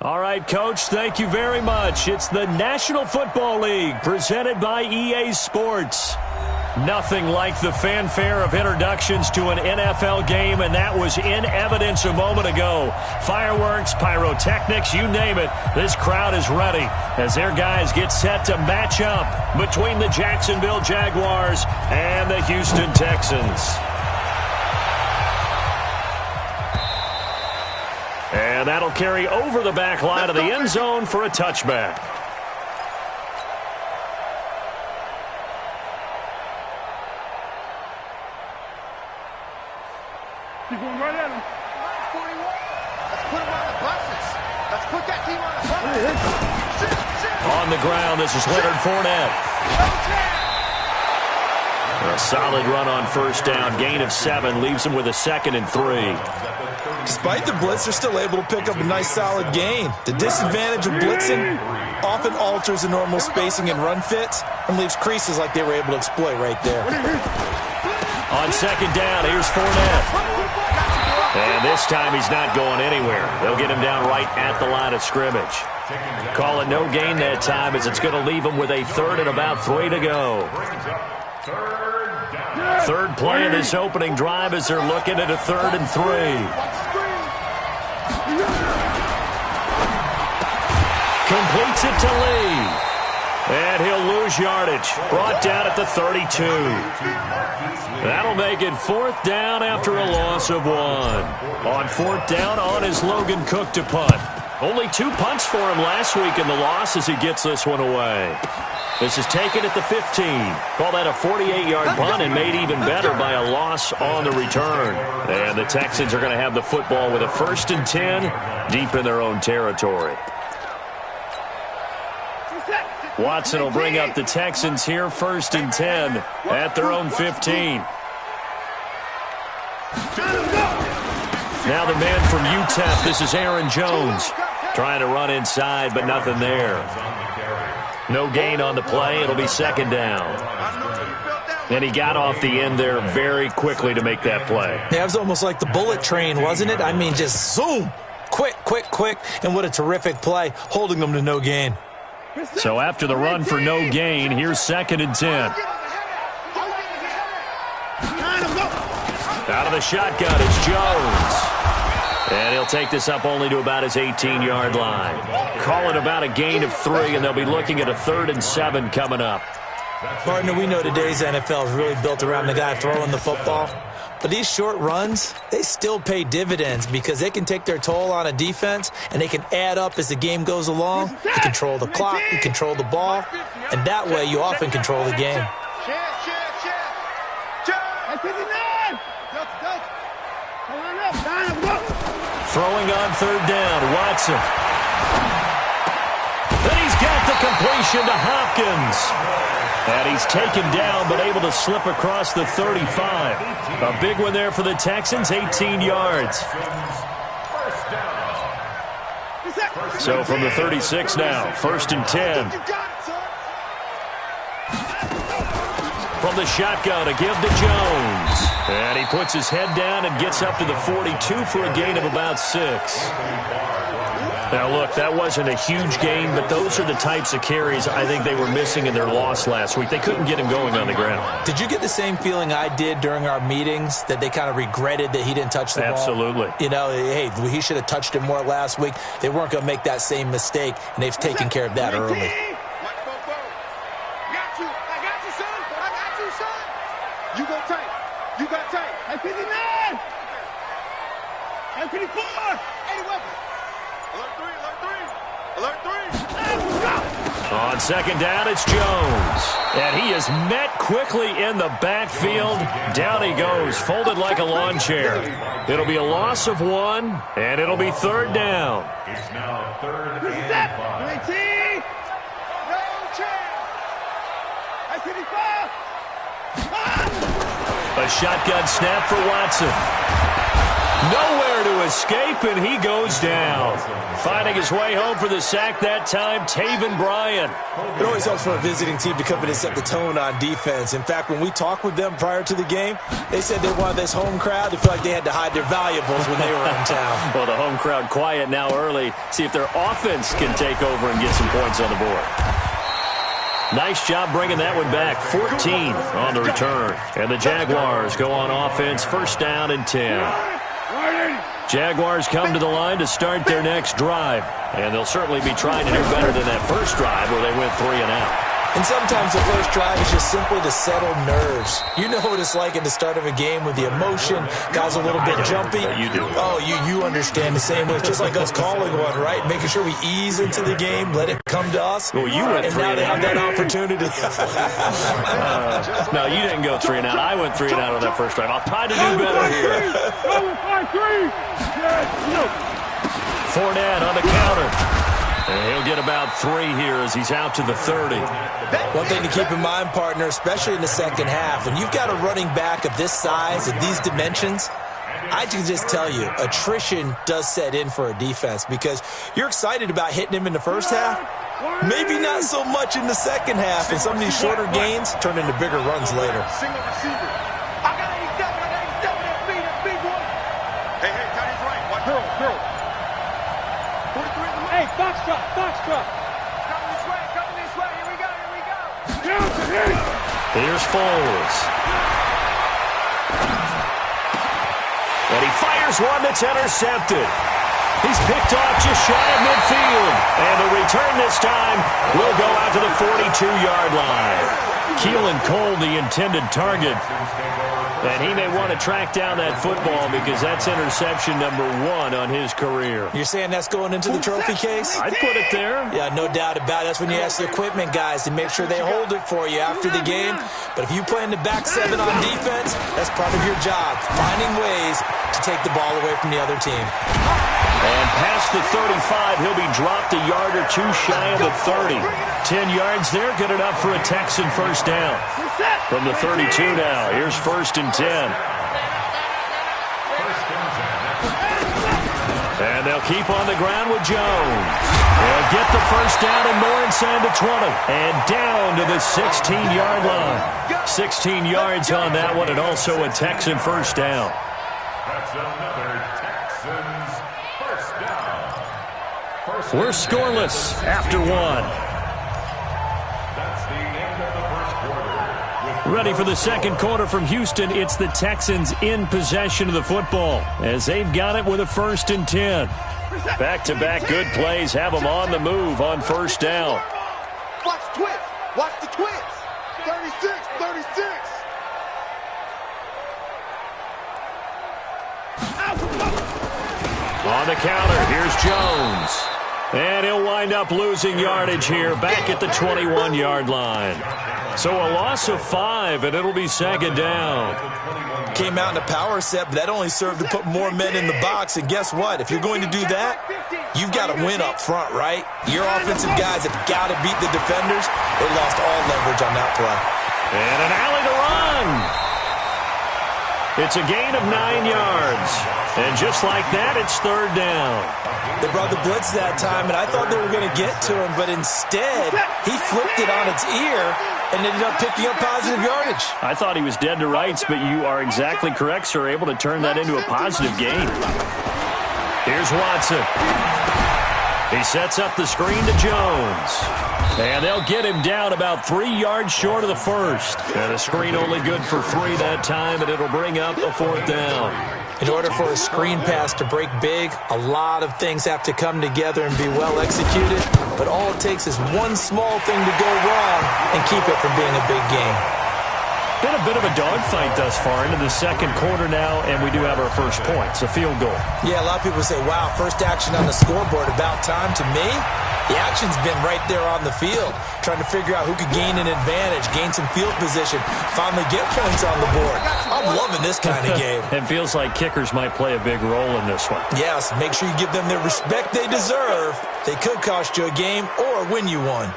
All right, Coach, thank you very much. It's the National Football League presented by EA Sports. Nothing like the fanfare of introductions to an NFL game, and that was in evidence a moment ago. Fireworks, pyrotechnics, you name it. This crowd is ready as their guys get set to match up between the Jacksonville Jaguars and the Houston Texans. And that'll carry over the back line of the end zone for a touchback. He's going right at him. 41. Let's put him on the buses. Let's put that team on the buses. On the ground, this is Leonard Fournette. A solid run on first down. Gain of 7 leaves him with a 2nd and 3. Despite the blitz, they're still able to pick up a nice solid gain. The disadvantage of blitzing often alters the normal spacing and run fits and leaves creases like they were able to exploit right there. On second down, here's Fournette. And this time he's not going anywhere. They'll get him down right at the line of scrimmage. Call it no gain that time as it's going to leave him with a 3rd and about 3 to go. Third play of this opening drive as they're looking at a 3rd and 3. Completes it to Lee. And he'll lose yardage. Brought down at the 32. That'll make it 4th down after a loss of 1. On 4th down, on is Logan Cook to punt. Only 2 punts for him last week in the loss as he gets this one away. This is taken at the 15. Call that a 48-yard punt and made even better by a loss on the return. And the Texans are going to have the football with a 1st and 10 deep in their own territory. Watson will bring up the Texans here, 1st and 10 at their own 15. Now the man from UTEP, this is Aaron Jones. Trying to run inside, but nothing there. No gain on the play. It'll be 2nd down. And he got off the end there very quickly to make that play. Yeah, it was almost like the bullet train, wasn't it? I mean, just zoom. Quick, quick, quick. And what a terrific play, holding them to no gain. So after the run for no gain, here's 2nd and 10. Out of the shotgun, it's Jones. And he'll take this up only to about his 18-yard line. Call it about a gain of 3, and they'll be looking at a 3rd and 7 coming up. Partner, we know today's NFL is really built around the guy throwing the football. But these short runs, they still pay dividends because they can take their toll on a defense, and they can add up as the game goes along. You control the clock, you control the ball, and that way you often control the game. Throwing on 3rd down, Watson. Then he's got the completion to Hopkins. And he's taken down, but able to slip across the 35. A big one there for the Texans, 18 yards. So from the 36 now, 1st and 10. From the shotgun, a give to Jones. And he puts his head down and gets up to the 42 for a gain of about 6. Now, look, that wasn't a huge gain, but those are the types of carries I think they were missing in their loss last week. They couldn't get him going on the ground. Did you get the same feeling I did during our meetings, that they kind of regretted that he didn't touch the ball? Absolutely. You know, hey, he should have touched it more last week. They weren't going to make that same mistake, and they've taken care of that early. You go tight. You got tight. I 59. I 54. 81. Alert 3. Alert 3. Alert 3. On 2nd down, it's Jones. And he is met quickly in the backfield. Down he goes, folded like a lawn chair. It'll be a loss of 1, and it'll be 3rd down. It's now 3rd and 5. 18. No chance. I 55. A shotgun snap for Watson. Nowhere to escape, and he goes down. Finding his way home for the sack that time, Taven Bryan. It always helps for a visiting team to come in and set the tone on defense. In fact, when we talked with them prior to the game, they said they wanted this home crowd to feel like they had to hide their valuables when they were in town. Well, the home crowd quiet now early. See if their offense can take over and get some points on the board. Nice job bringing that one back. 14 on the return. And the Jaguars go on offense, 1st down and 10. Jaguars come to the line to start their next drive. And they'll certainly be trying to do better than that first drive where they went 3 and out. And sometimes the first drive is just simply to settle nerves. You know what it's like at the start of a game with the emotion, guys a little bit jumpy. You do. Oh, you understand the same way. It's just like us calling one, right? Making sure we ease into the game, let it come to us. Well, you went and 3 now and they out. have that opportunity. No, you didn't go 3 and out. I went 3 and out on that first drive. I'll try to do better here. Fournette on the counter. And he'll get about 3 here as he's out to the 30. One thing to keep in mind, partner, especially in the second half, when you've got a running back of this size, of these dimensions, I can just tell you, attrition does set in for a defense because you're excited about hitting him in the first half. Maybe not so much in the second half, and some of these shorter gains turn into bigger runs later. Single receiver. I got 87. That's big one. Hey, tight end's right. Watch curl. 43 in the middle. Hey, foxtrot. Coming this way. Here we go. Here's Foles. And he fires one that's intercepted. He's picked off just shy of midfield. And the return this time will go out to the 42-yard line. Keelan Cole, the intended target. And he may want to track down that football because that's interception number 1 on his career. You're saying that's going into the trophy case? I'd put it there. Yeah, no doubt about it. That's when you ask the equipment guys to make sure they hold it for you after the game. But if you play in the back 7 on defense, that's part of your job, finding ways to take the ball away from the other team. And past the 35, he'll be dropped a yard or 2 shy of the 30. 10 yards there, good enough for a Texan first down. From the 32 now, here's 1st and 10. And they'll keep on the ground with Jones. They'll get the first down and more inside the 20. And down to the 16-yard line. 16 yards on that one, and also a Texan first down. That's another Texans first down. We're scoreless after 1. That's the end of the first quarter. Ready for the second quarter from Houston. It's the Texans in possession of the football as they've got it with a 1st and 10. Back-to-back good plays have them on the move on first down. Watch the twist. Watch the twist. 36, 36. On the counter, here's Jones. And he'll wind up losing yardage here back at the 21-yard line. So a loss of 5, and it'll be second down. Came out in a power set, but that only served to put more men in the box. And guess what? If you're going to do that, you've got to win up front, right? Your offensive guys have got to beat the defenders. They lost all leverage on that play. And an alley to run. It's a gain of 9 yards. And just like that, it's third down. They brought the blitz that time, and I thought they were going to get to him, but instead, he flipped it on its ear and ended up picking up positive yardage. I thought he was dead to rights, but you are exactly correct, sir. Able to turn that into a positive gain. Here's Watson. He sets up the screen to Jones. And they'll get him down about 3 yards short of the first. And a screen only good for 3 that time, and it'll bring up a 4th down. In order for a screen pass to break big, a lot of things have to come together and be well executed. But all it takes is one small thing to go wrong and keep it from being a big game. Been a bit of a dogfight thus far into the second quarter now, and we do have our first points, a field goal. Yeah, a lot of people say, wow, first action on the scoreboard, about time. To me, the action's been right there on the field, trying to figure out who could gain an advantage, gain some field position, finally get points on the board. I'm loving this kind of game. It feels like kickers might play a big role in this one. Yes, make sure you give them the respect they deserve. They could cost you a game or win you one.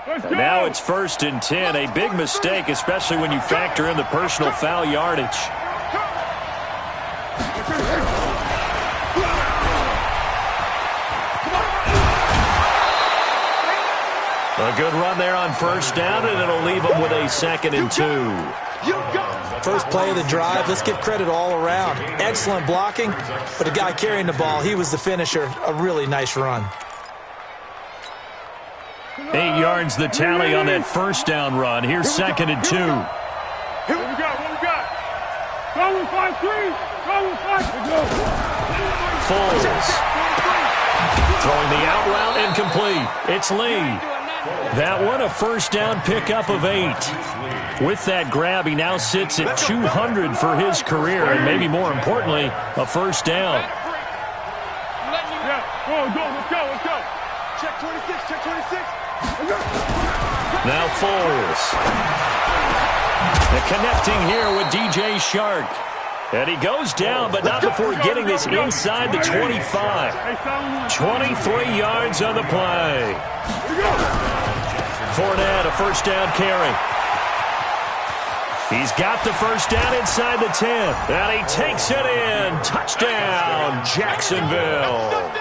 And now it's 1st and 10. A big mistake, especially when you factor in the personal foul yardage. A good run there on first down, and it'll leave them with a 2nd and 2. First play of the drive, let's give credit all around. Excellent blocking, but the guy carrying the ball, he was the finisher. A really nice run. 8 yards the tally on that first down run. Here's 2nd and 2. Here we go. What we got? Go with 5-3. Go with 5. Foles. Throwing the out route incomplete. It's Lee. That one a first down pickup of 8. With that grab, he now sits at 200 for his career, and maybe more importantly, a first down. Yeah. Go. Let's go. Check 26. Check 26. Now Foles. And connecting here with DJ Shark. And he goes down, but not before getting this inside the 25. 23 yards on the play. Fournette, a first down carry. He's got the first down inside the 10. And he takes it in. Touchdown, Jacksonville.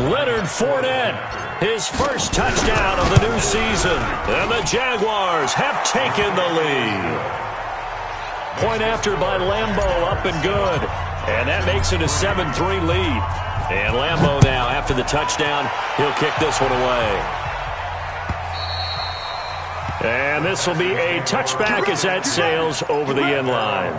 Leonard Fournette, his first touchdown of the new season. And the Jaguars have taken the lead. Point after by Lambeau, up and good. And that makes it a 7-3 lead. And Lambeau now, after the touchdown, he'll kick this one away. And this will be a touchback as that sails over the end line.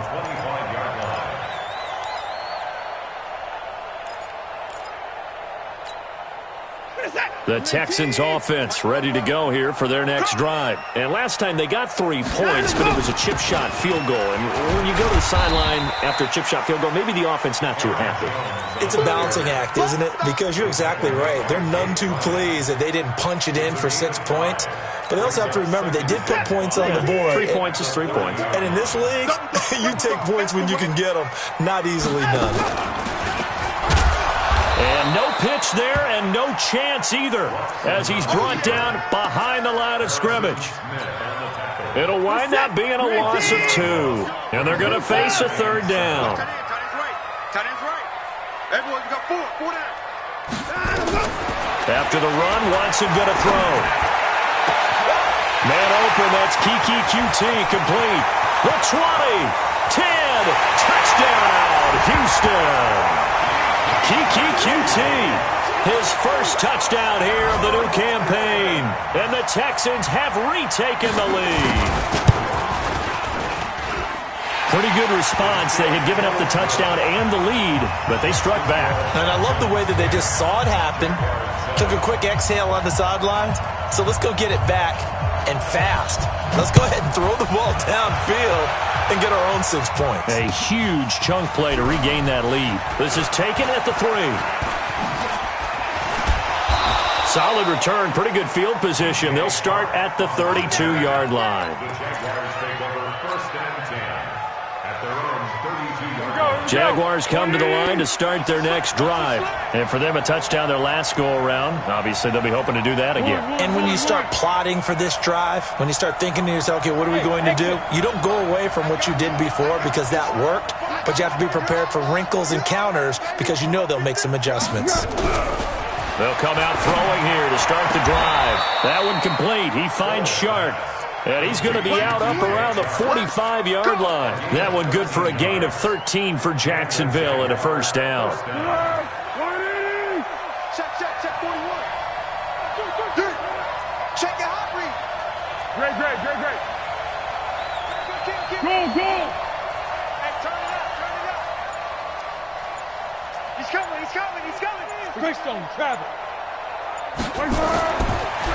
The Texans offense ready to go here for their next drive. And last time they got 3 points, but it was a chip shot field goal. And when you go to the sideline after a chip shot field goal, maybe the offense not too happy. It's a balancing act, isn't it? Because you're exactly right. They're none too pleased that they didn't punch it in for 6 points. But they also have to remember they did put points on the board. 3 points is 3 points. And in this league, you take points when you can get them. Not easily done. And no pitch there and no chance either as he's brought down behind the line of scrimmage. It'll wind up being a loss of 2. And they're going to face a third down. Tight end's right. Everyone, you got 4 down. After the run, Watson going to throw. Man open, that's Kiki QT, complete. The 20, 10, touchdown, Houston. Kiki QT, his first touchdown here of the new campaign. And the Texans have retaken the lead. Pretty good response. They had given up the touchdown and the lead, but they struck back. And I love the way that they just saw it happen, took a quick exhale on the sidelines. So let's go get it back and fast. Let's go ahead and throw the ball downfield and get our own 6 points. A huge chunk play to regain that lead. This is taken at the 3. Solid return, pretty good field position. They'll start at the 32-yard line. Jaguars come to the line to start their next drive. And for them, a touchdown their last go-around. Obviously, they'll be hoping to do that again. And when you start plotting for this drive, when you start thinking to yourself, okay, what are we going to do? You don't go away from what you did before because that worked, but you have to be prepared for wrinkles and counters because you know they'll make some adjustments. They'll come out throwing here to start the drive. That one complete. He finds Shark. And he's going to be out up around the 45-yard line. That one good for a gain of 13 for Jacksonville and a first down. Check 41. Check your hot read. Great. Go. Hey, turn it up. He's coming. Greystone, travel.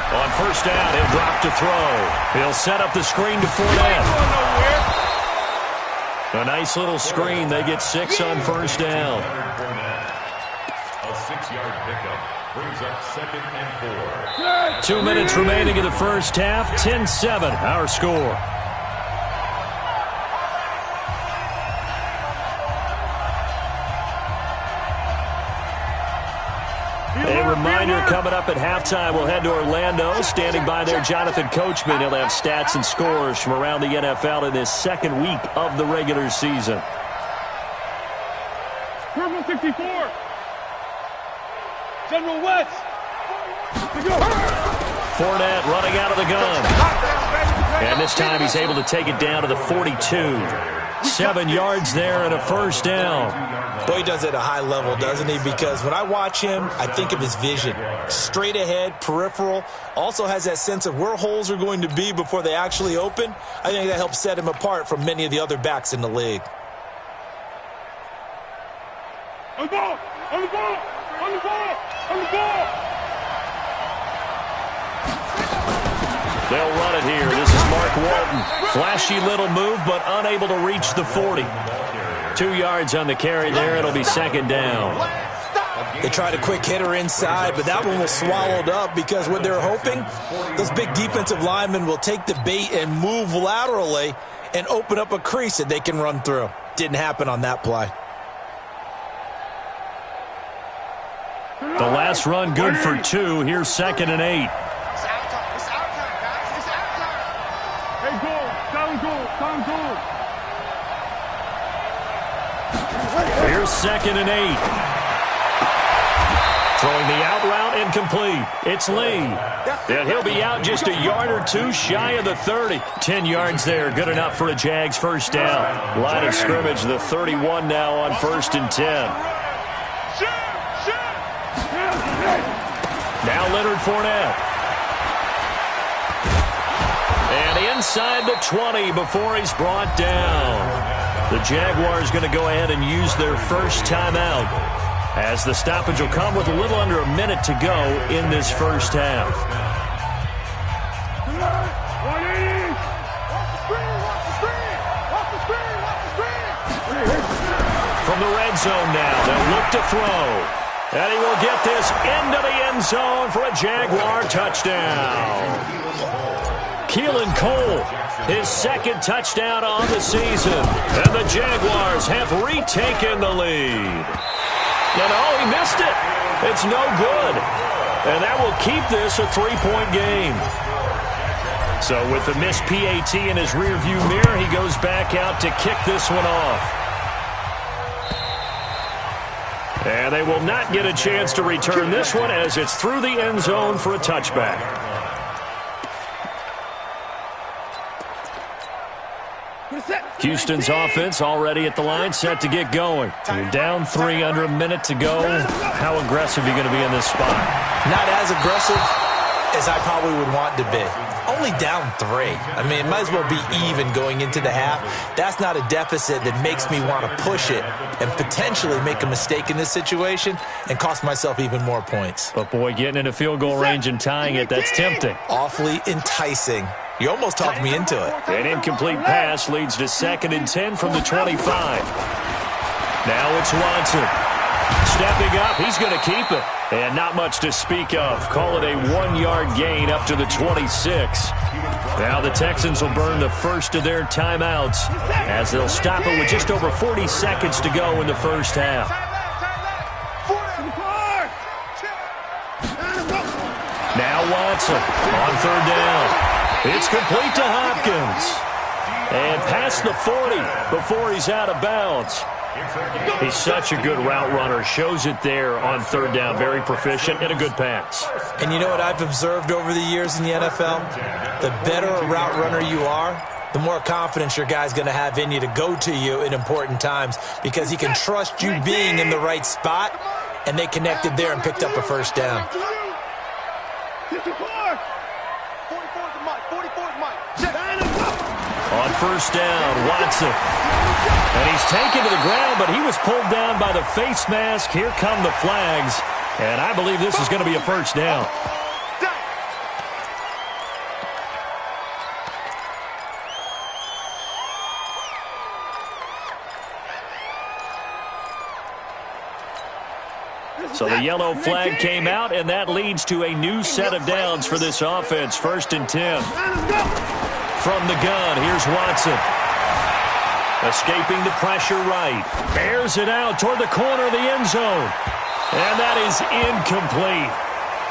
On first down, he'll drop to throw. He'll set up the screen to Fournette. A nice little screen. They get 6 on first down. A 6-yard pickup brings up 2nd and 4. 2 minutes remaining in the first half. 10-7, our score. A reminder coming up at halftime, we'll head to Orlando. Standing by there, Jonathan Coachman. He'll have stats and scores from around the NFL in this second week of the regular season. Purple 64. General West. Fournette running out of the gun. And this time he's able to take it down to the 42. 7 yards there and a first down. Boy, he does it at a high level, doesn't he? Because when I watch him, I think of his vision. Straight ahead, peripheral. Also has that sense of where holes are going to be before they actually open. I think that helps set him apart from many of the other backs in the league. On the ball! They'll run it here. This is Mark Walton. Flashy little move, but unable to reach the 40. 2 yards on the carry there. It'll be second down. They tried a quick hitter inside, but that one was swallowed up because what they're hoping, those big defensive linemen will take the bait and move laterally and open up a crease that they can run through. Didn't happen on that play. The last run good for 2. Here's 2nd and 8. Here's 2nd and 8. Throwing the out route incomplete. It's Lee. And he'll be out just a yard or 2 shy of the 30. 10 yards there. Good enough for a Jags first down. Line of scrimmage, the 31 now on 1st and 10. Now Leonard Fournette. And inside the 20 before he's brought down. The Jaguars going to go ahead and use their first timeout as the stoppage will come with a little under a minute to go in this first half. From the red zone now, they'll look to throw. And he will get this into the end zone for a Jaguar touchdown. Keelan Cole, his 2nd touchdown on the season. And the Jaguars have retaken the lead. And oh, he missed it. It's no good. And that will keep this a 3-point game. So with the missed PAT in his rearview mirror, he goes back out to kick this one off. And they will not get a chance to return this one as it's through the end zone for a touchback. Houston's offense already at the line, set to get going. You're down 3, under a minute to go. How aggressive are you going to be in this spot? Not as aggressive as I probably would want to be. Only down 3. I mean, it might as well be even going into the half. That's not a deficit that makes me want to push it and potentially make a mistake in this situation and cost myself even more points. But, boy, getting into field goal range and tying it, that's tempting. Awfully enticing. You almost talked me into it. An incomplete pass leads to 2nd and 10 from the 25. Now it's Watson. Stepping up, he's going to keep it. And not much to speak of. Call it a 1-yard gain up to the 26. Now the Texans will burn the first of their timeouts as they'll stop it with just over 40 seconds to go in the first half. Now Watson on 3rd down. It's complete to Hopkins. And past the 40 before he's out of bounds. He's such a good route runner. Shows it there on 3rd down. Very proficient and a good pass. And you know what I've observed over the years in the NFL? The better a route runner you are, the more confidence your guy's going to have in you to go to you in important times because he can trust you being in the right spot, and they connected there and picked up a first down. On 1st down, Watson. And he's taken to the ground, but he was pulled down by the face mask. Here come the flags. And I believe this is going to be a first down. So the yellow flag came out, and that leads to a new set of downs for this offense. 1st and 10. From the gun, here's Watson. Escaping the pressure right. Bears it out toward the corner of the end zone. And that is incomplete.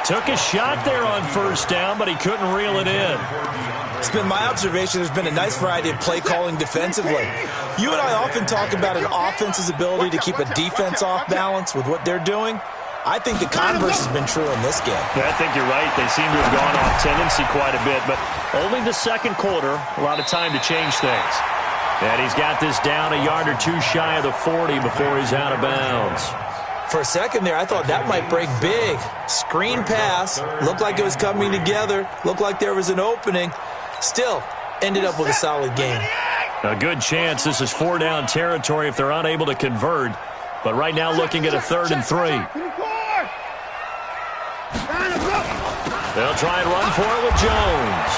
Took a shot there on 1st down, but he couldn't reel it in. It's been my observation there's been a nice variety of play calling defensively. You and I often talk about an offense's ability to keep a defense off balance with what they're doing. I think the converse has been true in this game. Yeah, I think you're right. They seem to have gone off tendency quite a bit, but only the 2nd quarter, a lot of time to change things. And he's got this down a yard or 2 shy of the 40 before he's out of bounds. For a second there, I thought that might break big. Screen pass, looked like it was coming together, looked like there was an opening. Still, ended up with a solid gain. A good chance this is 4-down territory if they're unable to convert. But right now looking at a 3rd and 3. They'll try and run for it with Jones.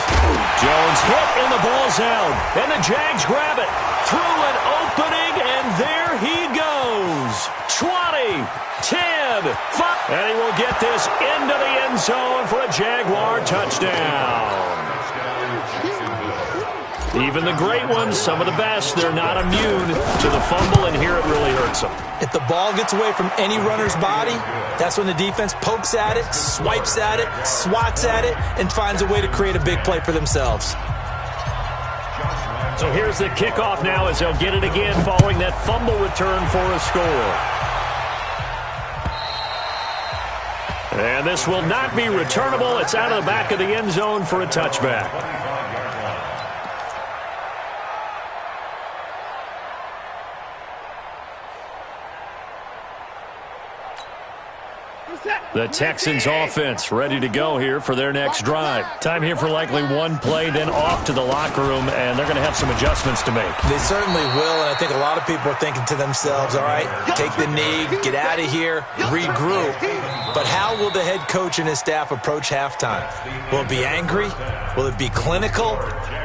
Jones hit and the ball's out. And the Jags grab it. Through an opening, and there he goes. 20, 10, 5. And he will get this into the end zone for a Jaguar touchdown. Even the great ones, some of the best, they're not immune to the fumble, and here it really hurts them. If the ball gets away from any runner's body, that's when the defense pokes at it, swipes at it, swats at it, and finds a way to create a big play for themselves. So here's the kickoff now as they'll get it again following that fumble return for a score. And this will not be returnable. It's out of the back of the end zone for a touchback. The Texans offense ready to go here for their next drive. Time here for likely one play, then off to the locker room, and they're going to have some adjustments to make. They certainly will, and I think a lot of people are thinking to themselves, all right, take the knee, get out of here, regroup. But how will the head coach and his staff approach halftime? Will it be angry? Will it be clinical?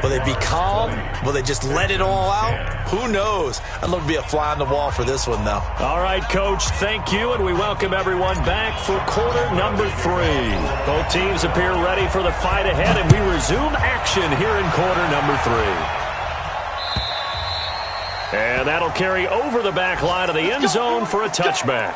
Will they be calm? Will they just let it all out? Who knows? I'd love to be a fly on the wall for this one, though. All right, Coach, thank you, and we welcome everyone back for quarter number 3. Both teams appear ready for the fight ahead, and we resume action here in quarter number 3. And that'll carry over the back line of the end zone for a touchback.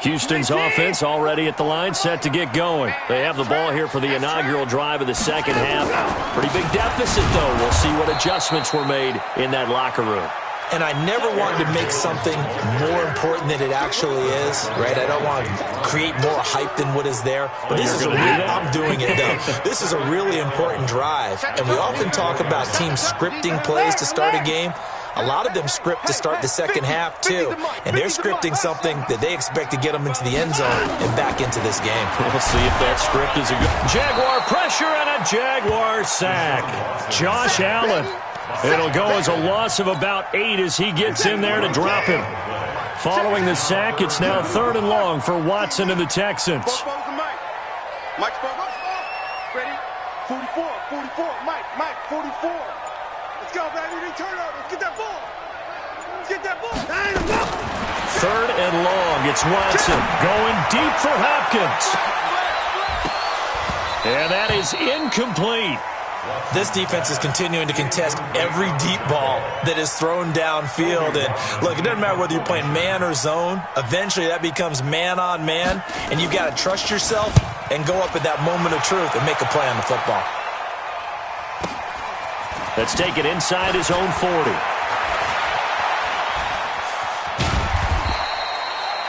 Houston's offense already at the line, set to get going. They have the ball here for the inaugural drive of the second half. Pretty big deficit, though. We'll see what adjustments were made in that locker room. And I never want to make something more important than it actually is, right? I don't want to create more hype than what is there. But this is I'm doing it, though. This is a really important drive. And we often talk about teams scripting plays to start a game. A lot of them script to start the second half, too. And they're scripting something that they expect to get them into the end zone and back into this game. We'll see if that script is a good... Jaguar pressure and a Jaguar sack. Josh Allen. It'll go as a loss of about 8 as he gets in there to drop him. Following the sack, it's now 3rd and long for Watson and the Texans. Mike's ready? 44, 44, Mike, 44. Let's go, baby. Turn over. Let's get that ball. Let's get that ball. 3rd and long. It's Watson going deep for Hopkins. And that is incomplete. This defense is continuing to contest every deep ball that is thrown downfield. And, look, it doesn't matter whether you're playing man or zone. Eventually, that becomes man-on-man, and you've got to trust yourself and go up at that moment of truth and make a play on the football. Let's take it inside his own 40.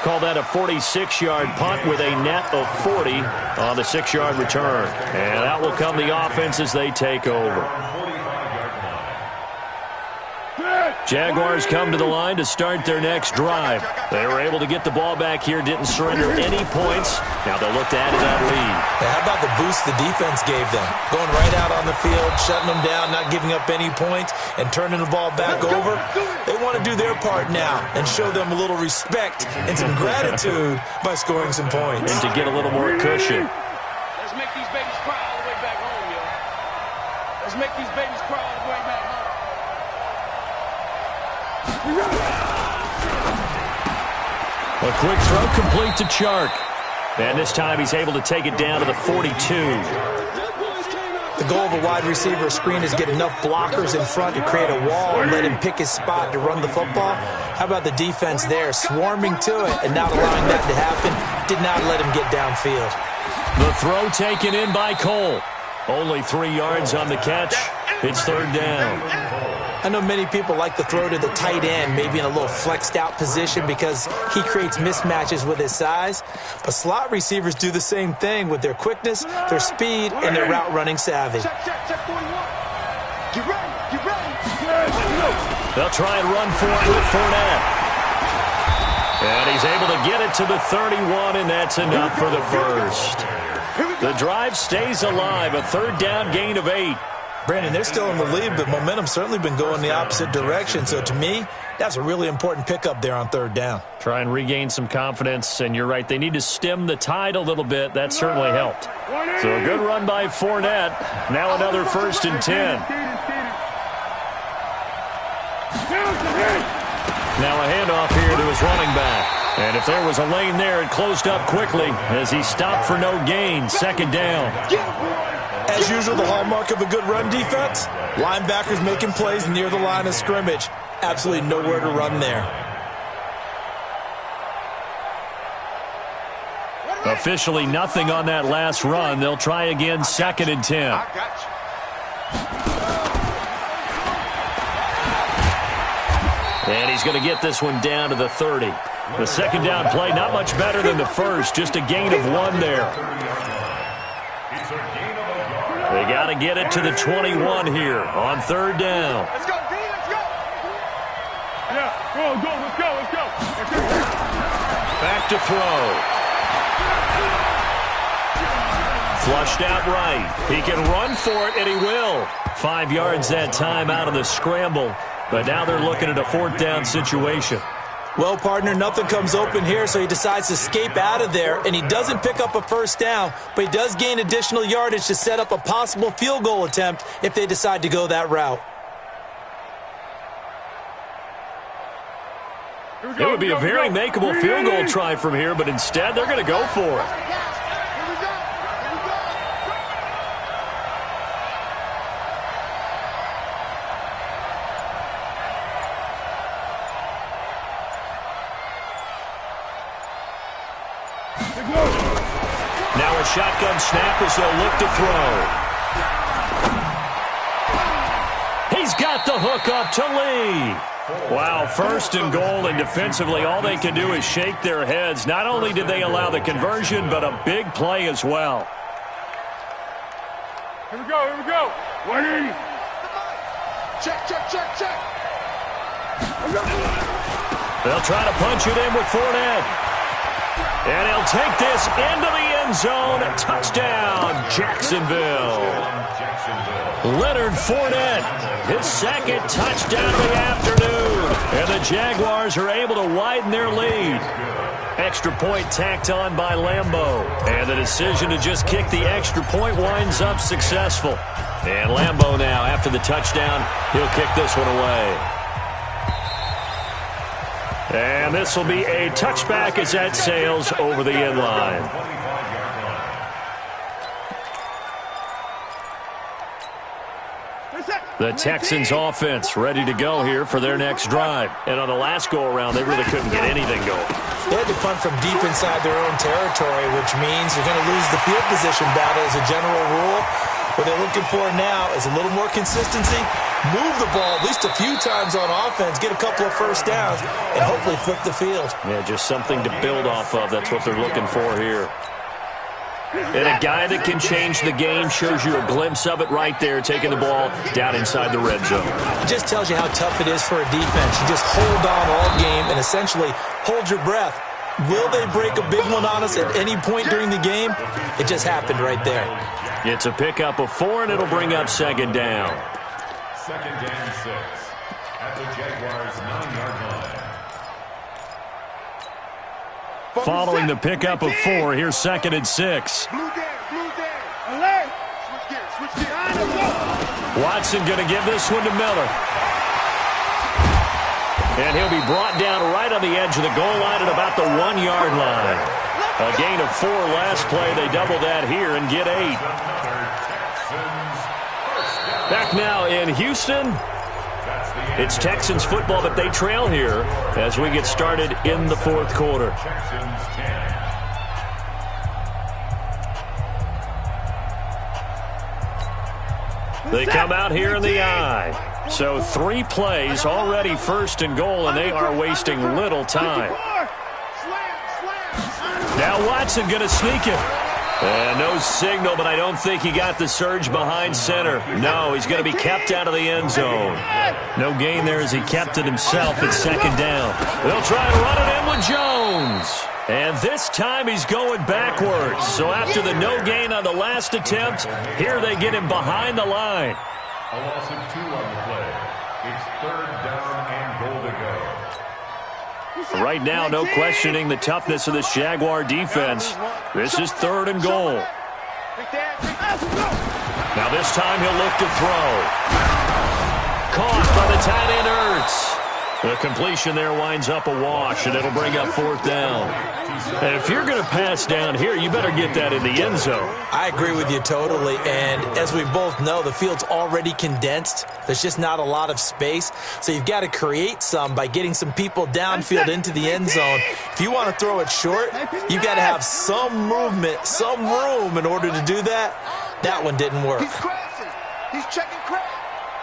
Call that a 46-yard punt with a net of 40 on the 6-yard return. And that will come the offense as they take over. Jaguars come to the line to start their next drive. They were able to get the ball back here, didn't surrender any points. Now they'll look to add to that lead. How about the boost the defense gave them? Going right out on the field, shutting them down, not giving up any points, and turning the ball back over. They want to do their part now and show them a little respect and some gratitude by scoring some points. And to get a little more cushion. Let's make these babies cry all the way back home, yo. Let's make these babies cry all the way back home. A quick throw complete to Chark. And this time he's able to take it down to the 42. The goal of a wide receiver screen is get enough blockers in front to create a wall and let him pick his spot to run the football. How about the defense there, swarming to it and not allowing that to happen? Did not let him get downfield. The throw taken in by Cole. Only 3 yards on the catch. It's 3rd down. I know many people like to throw to the tight end, maybe in a little flexed out position because he creates mismatches with his size. But slot receivers do the same thing with their quickness, their speed, and their route running savvy. Check 41. Get ready. They'll try and run for it with Fournette. And he's able to get it to the 31, and that's enough for the first. The drive stays alive, a 3rd down gain of 8. Brandon, they're still in the lead, but momentum's certainly been going the opposite direction. So to me, that's a really important pickup there on 3rd down. Try and regain some confidence, and you're right. They need to stem the tide a little bit. That certainly helped. So a good run by Fournette. Now another 1st and 10. Now a handoff here to his running back. And if there was a lane there, it closed up quickly as he stopped for no gain. 2nd down. As usual, the hallmark of a good run defense, linebackers making plays near the line of scrimmage. Absolutely nowhere to run there. Officially nothing on that last run. They'll try again, 2nd and 10. I got you. And he's going to get this one down to the 30. The 2nd down play, not much better than the first, just a gain of 1 there. They got to get it to the 21 here on 3rd down. Let's go, D, let's go. Yeah, let's go. Back to throw. Flushed out right. He can run for it, and he will. 5 yards that time out of the scramble. But now they're looking at a 4th down situation. Well, partner, nothing comes open here, so he decides to escape out of there, and he doesn't pick up a 1st down, but he does gain additional yardage to set up a possible field goal attempt if they decide to go that route. It would be a very makeable field goal try from here, but instead they're going to go for it. Now a shotgun snap as they'll look to throw. He's got the hook up to Lee. Wow, first and goal, and defensively all they can do is shake their heads. Not only did they allow the conversion, but a big play as well. Here we go, here we go. Ready? Check, check, check, check. They'll try to punch it in with Fournette. And he'll take this into the end zone. Touchdown, Jacksonville. Leonard Fournette, his second touchdown of the afternoon. And the Jaguars are able to widen their lead. Extra point tacked on by Lambeau. And the decision to just kick the extra point winds up successful. And Lambeau now, after the touchdown, he'll kick this one away. And this will be a touchback as that sails over the end line. The Texans offense ready to go here for their next drive. And on the last go-around, they really couldn't get anything going. They had to punt from deep inside their own territory, which means you're going to lose the field position battle as a general rule. What they're looking for now is a little more consistency, move the ball at least a few times on offense, get a couple of first downs, and hopefully flip the field. Yeah, just something to build off of. That's what they're looking for here. And a guy that can change the game shows you a glimpse of it right there, taking the ball down inside the red zone. It just tells you how tough it is for a defense. You just hold on all game and essentially hold your breath. Will they break a big one on us at any point during the game? It just happened right there. It's a pickup of 4, and it'll bring up second down. Second and 6 at the Jaguars' 9-yard line. Following the pickup of 4, here's second and 6. Blue down, blue down. Alert. Switch gears. Watson going to give this one to Miller. And he'll be brought down right on the edge of the goal line at about the 1-yard line. A gain of 4 last play. They double that here and get 8. Back now in Houston. It's Texans football, but they trail here as we get started in the fourth quarter. They come out here in the I. So 3 plays already first and goal, and they are wasting little time. Now Watson going to sneak it. And no signal, but I don't think he got the surge behind center. No, he's going to be kept out of the end zone. No gain there as he kept it himself at second down. They'll try and run it in with Jones. And this time he's going backwards. So after the no gain on the last attempt, here they get him behind the line. A loss of 2 on the play. It's third down and goal to go. Right now, no questioning the toughness of this Jaguar defense. This is third and goal. Now this time he'll look to throw. Caught by the tight end Ertz. The completion there winds up a wash, and it'll bring up fourth down. And if you're going to pass down here, you better get that in the end zone. I agree with you totally, and as we both know, the field's already condensed. There's just not a lot of space, so you've got to create some by getting some people downfield into the end zone. If you want to throw it short, you've got to have some movement, some room in order to do that. That one didn't work. He's crashing. He's checking crash.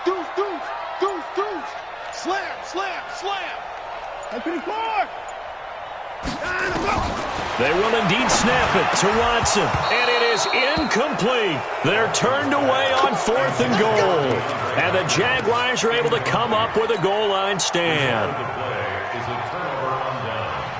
Deuce, deuce, deuce, deuce. Slam, slam, slam. They will indeed snap it to Watson, and it is incomplete. They're turned away on fourth and goal, and the Jaguars are able to come up with a goal line stand. The play is a turnover on downs.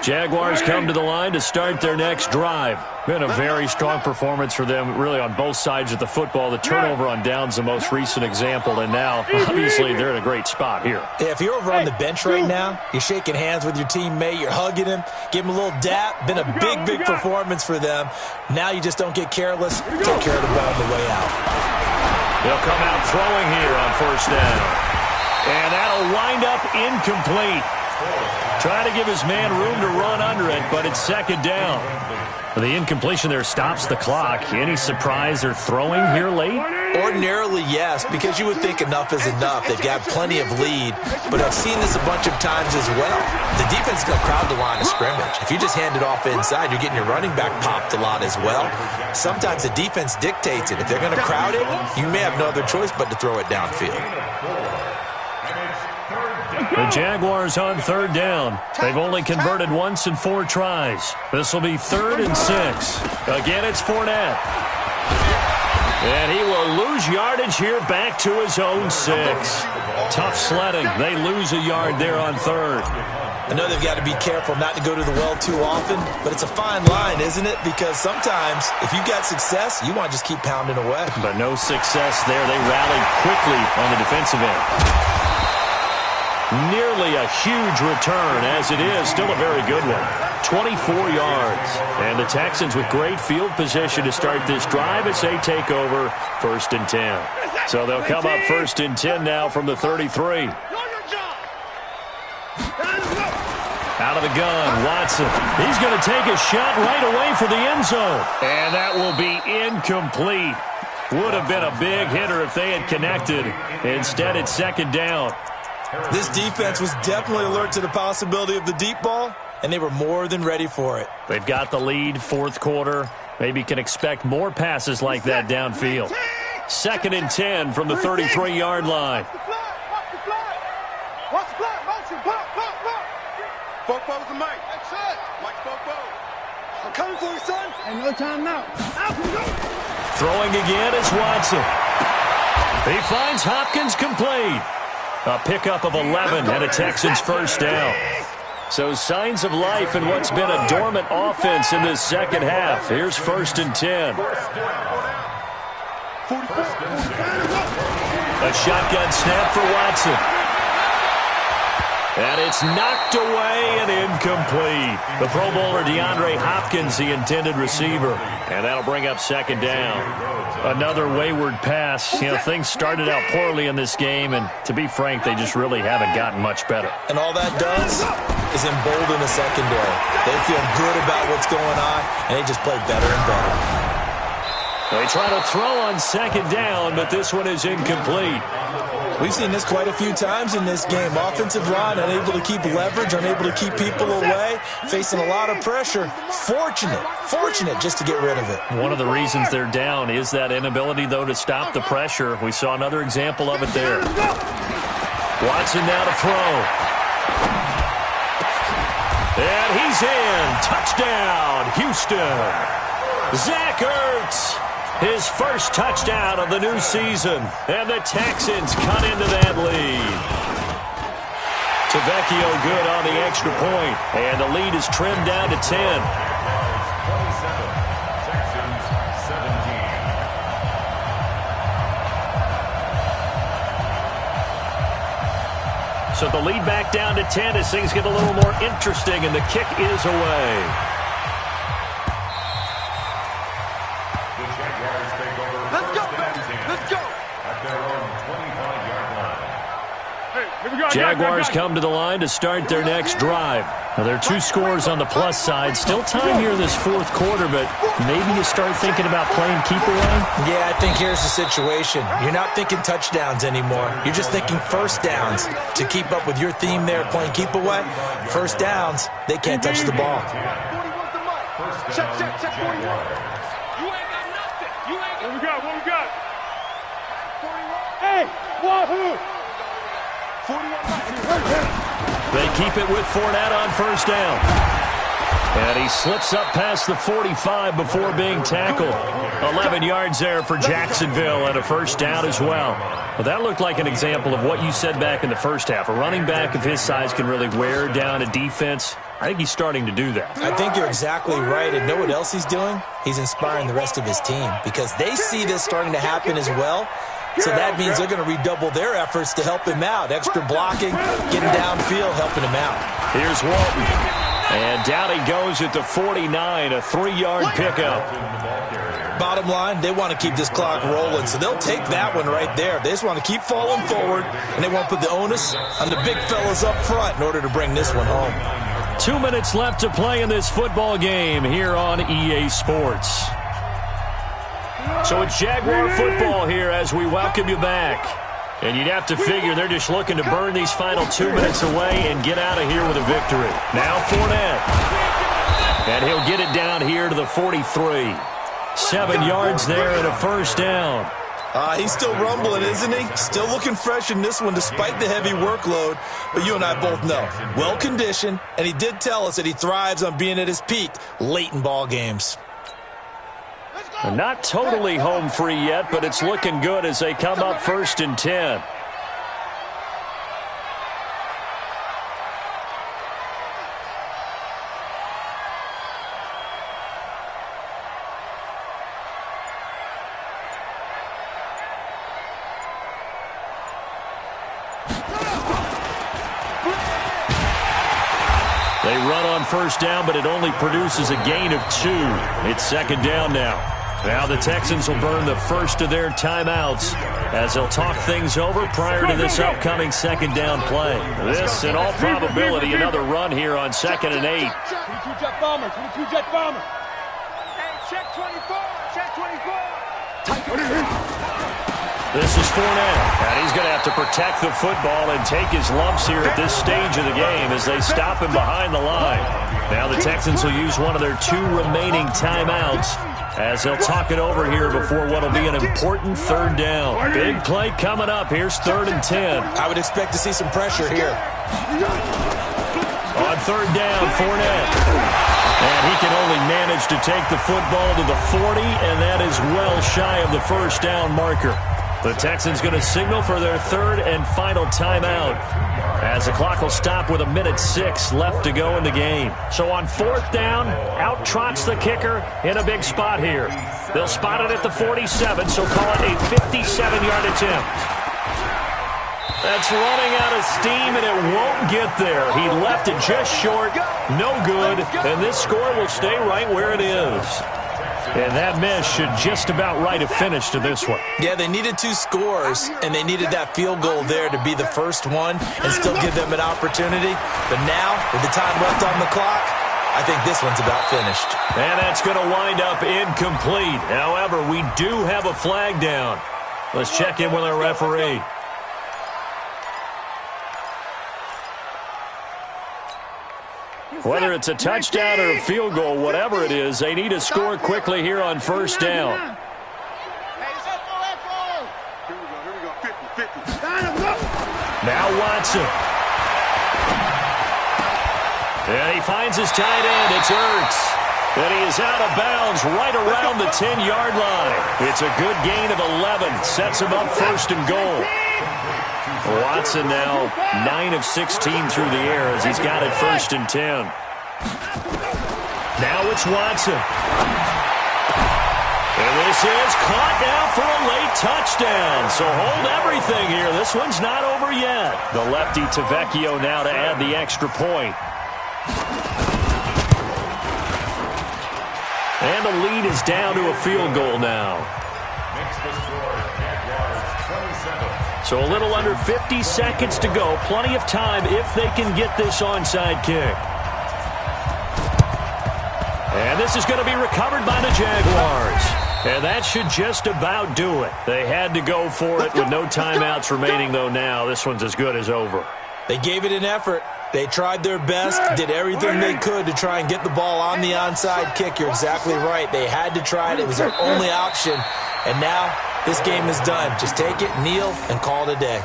Jaguars come to the line to start their next drive. Been a very strong performance for them, really, on both sides of the football. The turnover on downs, the most recent example, and now, obviously, they're in a great spot here. Yeah, if you're over on the bench right now, you're shaking hands with your teammate, you're hugging him, give him a little dap. Been a big, big performance for them. Now you just don't get careless. Take care of the ball on the way out. They'll come out throwing here on first down. And that'll wind up incomplete. Trying to give his man room to run under it, but it's second down. The incompletion there stops the clock. Any surprise or throwing here late? Ordinarily, yes, because you would think enough is enough. They've got plenty of lead, but I've seen this a bunch of times as well. The defense is going to crowd the line of scrimmage. If you just hand it off inside, you're getting your running back popped a lot as well. Sometimes the defense dictates it. If they're going to crowd it, you may have no other choice but to throw it downfield. The Jaguars on third down. They've only converted once in 4 tries. This will be 3rd and 6. Again, it's Fournette. And he will lose yardage here back to his own 6. Tough sledding. They lose a yard there on 3rd. I know they've got to be careful not to go to the well too often, but it's a fine line, isn't it? Because sometimes, if you've got success, you want to just keep pounding away. But no success there. They rallied quickly on the defensive end. Nearly a huge return, as it is. Still a very good one. 24 yards. And the Texans with great field position to start this drive as they take over 1st and 10. So they'll come up 1st and 10 now from the 33. Out of the gun, Watson. He's going to take a shot right away for the end zone. And that will be incomplete. Would have been a big hitter if they had connected. Instead, it's 2nd down. This defense was definitely alert to the possibility of the deep ball, and they were more than ready for it. They've got the lead, 4th quarter. Maybe can expect more passes like that downfield. 2nd and 10 from the 33-yard line. Watch the block, motion, block. Bobo's the mic. That's it. Mike Bobo. I'm coming for you, son. Ain't no time now. Out we go. Throwing again is Watson. He finds Hopkins complete. A pickup of 11 and a Texans 1st down. So signs of life in what's been a dormant offense in this second half. Here's 1st and 10. A shotgun snap for Watson. And it's knocked away and incomplete. The Pro Bowler DeAndre Hopkins, the intended receiver. And that'll bring up 2nd down. Another wayward pass. You know, things started out poorly in this game, and to be frank, they just really haven't gotten much better. And all that does is embolden the secondary. They feel good about what's going on, and they just play better and better. They try to throw on 2nd down, but this one is incomplete. We've seen this quite a few times in this game. Offensive line unable to keep leverage, unable to keep people away, facing a lot of pressure. Fortunate just to get rid of it. One of the reasons they're down is that inability, though, to stop the pressure. We saw another example of it there. Watson now to throw. And he's in. Touchdown, Houston. Zach Ertz. His first touchdown of the new season. And the Texans cut into that lead. Tavecchio good on the extra point. And the lead is trimmed down to 10. 27, Texans 17. So the lead back down to 10 as things get a little more interesting, and the kick is away. Jaguars come to the line to start their next drive. Now, there are 2 scores on the plus side. Still time here this 4th quarter, but maybe you start thinking about playing keep away? Yeah, I think here's the situation. You're not thinking touchdowns anymore. You're just thinking 1st downs. To keep up with your theme there, playing keep away, 1st downs, they can't touch the ball. Check, 41. You ain't got nothing. What we got? Hey, wahoo! 41. They keep it with Fournette on 1st down. And he slips up past the 45 before being tackled. 11 yards there for Jacksonville and a 1st down as well. Well, that looked like an example of what you said back in the first half. A running back of his size can really wear down a defense. I think he's starting to do that. I think you're exactly right. And know what else he's doing? He's inspiring the rest of his team because they see this starting to happen as well. So that means they're going to redouble their efforts to help him out. Extra blocking, getting downfield, helping him out. Here's Walton. And down he goes at the 49, a 3-yard pickup. Bottom line, they want to keep this clock rolling, so they'll take that one right there. They just want to keep falling forward, and they want to put the onus on the big fellas up front in order to bring this one home. 2 minutes left to play in this football game here on EA Sports. So it's Jaguar football here as we welcome you back. And you'd have to figure they're just looking to burn these final 2 minutes away and get out of here with a victory. Now Fournette. And he'll get it down here to the 43. 7 yards there and a first down. He's still rumbling, isn't he? Still looking fresh in this one despite the heavy workload. But you and I both know, well-conditioned, and he did tell us that he thrives on being at his peak late in ball games. Not totally home free yet, but it's looking good as they come up 1st and 10. They run on first down, but it only produces a gain of 2. It's second down now. Now the Texans will burn the first of their timeouts as they'll talk things over prior to this upcoming second down play. This, in all probability, another run here on 2nd and 8. 22 jet bomber, 22 jet bomber. Hey, check 24, check 24. This is Fournette, and he's going to have to protect the football and take his lumps here at this stage of the game as they stop him behind the line. Now the Texans will use one of their 2 remaining timeouts as they'll talk it over here before what will be an important third down. Big play coming up. Here's 3rd and 10. I would expect to see some pressure here. On 3rd down, Fournette. And he can only manage to take the football to the 40, and that is well shy of the first down marker. The Texans going to signal for their 3rd and final timeout as the clock will stop with 1:06 left to go in the game. So on 4th down, out trots the kicker in a big spot here. They'll spot it at the 47, so call it a 57-yard attempt. That's running out of steam, and it won't get there. He left it just short, no good, and this score will stay right where it is. And that miss should just about write a finish to this one. Yeah, they needed 2 scores, and they needed that field goal there to be the first one and still give them an opportunity. But now, with the time left on the clock, I think this one's about finished. And that's going to wind up incomplete. However, we do have a flag down. Let's check in with our referee. Whether it's a touchdown or a field goal, whatever it is, they need to score quickly here on 1st down. Here we go, 50. Now Watson. And he finds his tight end. It's Ertz. And he is out of bounds right around the 10-yard line. It's a good gain of 11. Sets him up 1st and goal. Watson now 9 of 16 through the air as he's got it 1st and 10. Now it's Watson. And this is caught now for a late touchdown. So hold everything here. This one's not over yet. The lefty Tavecchio now to add the extra point. And the lead is down to a field goal now. So a little under 50 seconds to go. Plenty of time if they can get this onside kick. And this is going to be recovered by the Jaguars. And that should just about do it. They had to go for it with no timeouts remaining, though, now. This one's as good as over. They gave it an effort. They tried their best, did everything they could to try and get the ball on the onside kick. You're exactly right. They had to try it. It was their only option. And now this game is done. Just take it, kneel, and call it a day.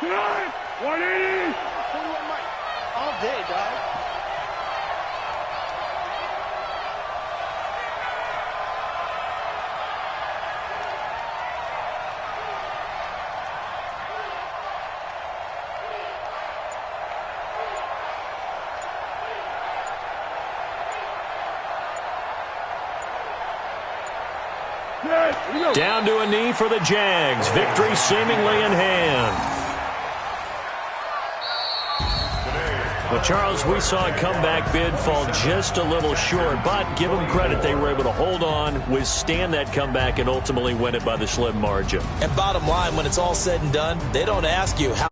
Tonight, 180. 21 Mike. All day, dog. Down to a knee for the Jags. Victory seemingly in hand. Well, Charles, we saw a comeback bid fall just a little short, but give them credit. They were able to hold on, withstand that comeback, and ultimately win it by the slim margin. And bottom line, when it's all said and done, they don't ask you how